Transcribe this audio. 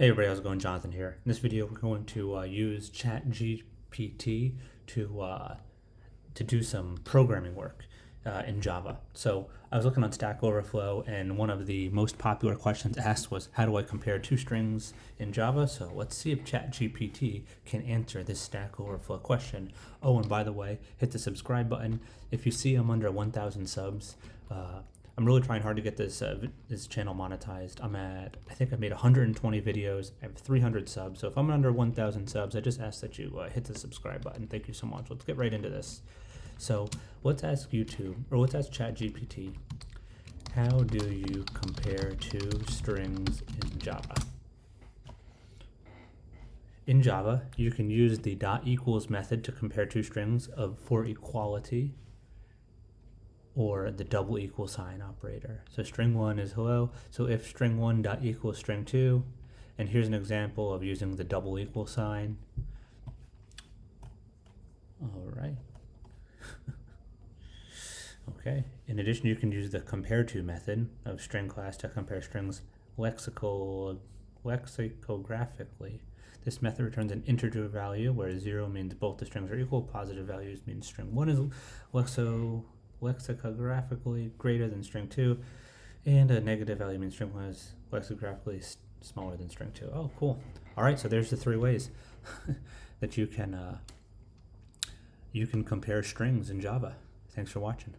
Hey everybody, how's it going? Jonathan here. In this video, we're going to use ChatGPT to do some programming work in Java. So I was looking on Stack Overflow, and one of the most popular questions asked was, how do I compare two strings in Java? So let's see if ChatGPT can answer this Stack Overflow question. Oh, and by the way, hit the subscribe button. If you see I'm under 1,000 subs, I'm really trying hard to get this channel monetized. I think I've made 120 videos. I have 300 subs. So if I'm under 1,000 subs, I just ask that you hit the subscribe button. Thank you so much. Let's get right into this. So let's ask ChatGPT, how do you compare two strings in Java? In Java, you can use the .equals method to compare two strings for equality, or the double equal sign operator. So string 1 is hello. So if string 1 dot equals string 2, and here's an example of using the double equal sign. All right. Okay. In addition, you can use the compare to method of string class to compare strings lexicographically. This method returns an integer value, where 0 means both the strings are equal. Positive values means string 1 is lexicographically greater than string 2, and a negative value means string 1 is lexicographically smaller than string 2. Oh, cool. All right, so there's the three ways that you can compare strings in Java. Thanks for watching.